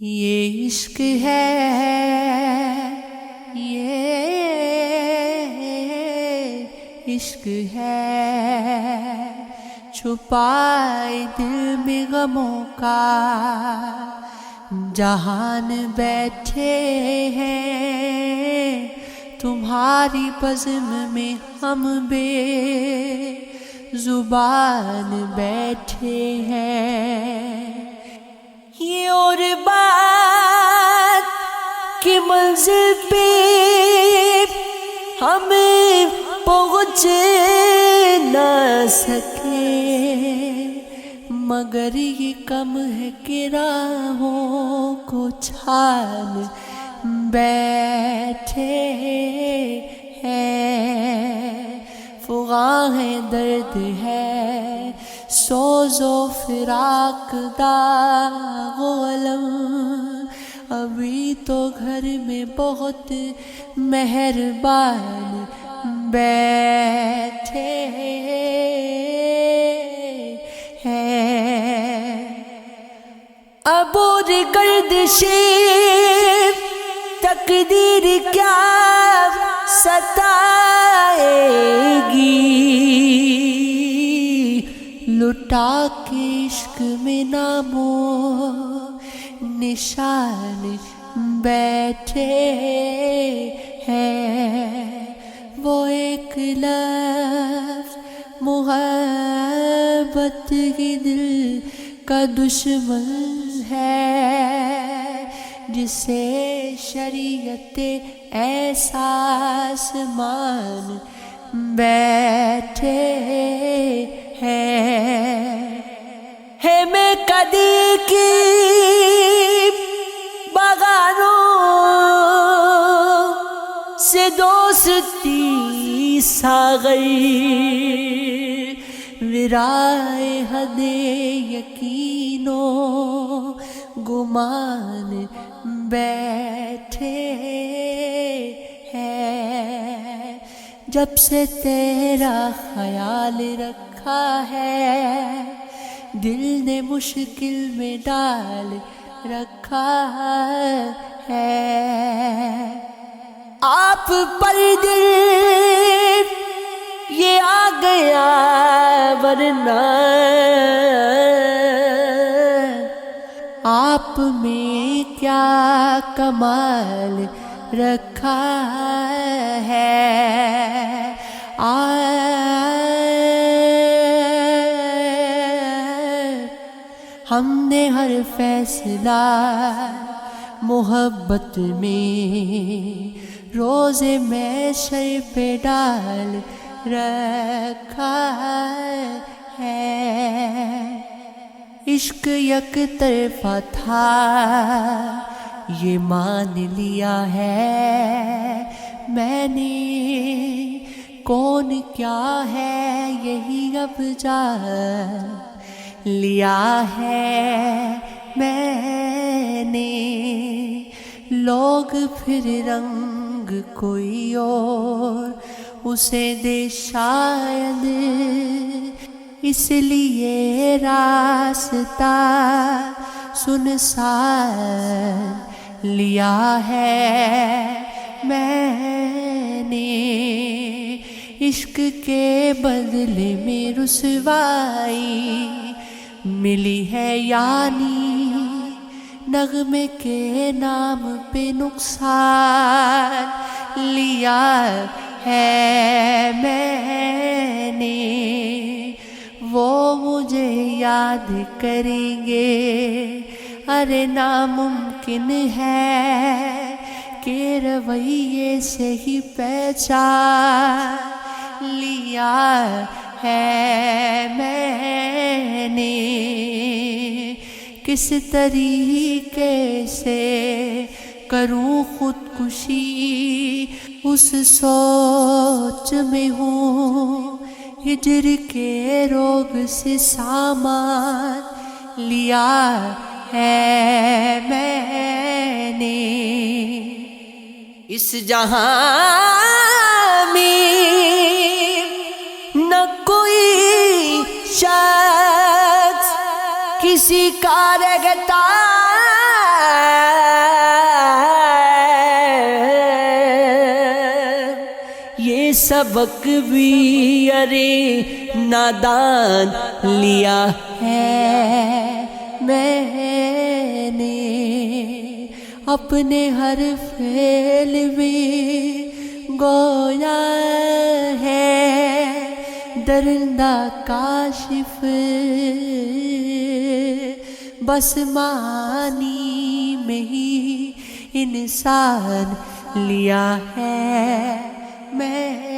یہ عشق ہے، یہ عشق ہے، چھپائے دل میں غموں کا جہان بیٹھے ہیں، تمہاری بزم میں ہم بے زبان بیٹھے ہیں۔ یہ اور بات کی منزل پہ ہم پہنچ نہ سکے، مگر یہ کم ہے کہ راہوں کو چھان بیٹھے ہیں۔ فغاں ہے، درد ہے، سوز و فراق داغ و الم، ابھی تو گھر میں بہت مہربان بیٹھے ہیں۔ عبور گردش تقدیر کیا ستائے گی، لٹا کے عشق میں نام و نشان بیٹھے ہیں۔ وہ ایک لفظ محبت ہی دل کا دشمن ہے، جسے شریعت احساس مان بیٹھے ہیں۔ ہے میں کدی کی بغانوں سے دوستی ساغی، ورائے حد یقین و گمان بیٹھے ہیں۔ جب سے تیرا خیال رکھا ہے، دل نے مشکل میں ڈال رکھا ہے۔ آپ پر دل یہ آ گیا، ورنہ آپ میں کیا کمال رکھا ہے۔ ہم نے ہر فیصلہ محبت میں روز محشر پہ ڈال رکھا ہے۔ عشق یک طرفہ تھا یہ مان لیا ہے میں نے، کون کیا ہے یہی اب جان لیا ہے میں نے۔ لوگ پھر رنگ کوئی اور اسے دے شاید، اس لیے راستہ سنسان لیا ہے میں نے۔ عشق کے بدلے میں رسوائی ملی ہے، یعنی نغمے کے نام پہ نقصان لیا ہے میں نے۔ وہ مجھے یاد کریں گے، ارے ناممکن ہے کہ رویے سے ہی پہچان لیا ہے میں نے۔ کس طریقے سے کروں خودکشی، اس سوچ میں ہوں، ہجر کے روگ سے سامان لیا ہے میں نے۔ اس جہاں میں نہ کوئی شخص، کسی کا رہتا، سبق بھی ارے نادان لیا ہے میں نے، اپنے ہر فعل میں گویا ہے درندہ کاشف، بس معنی میں ہی انسان لیا ہے میں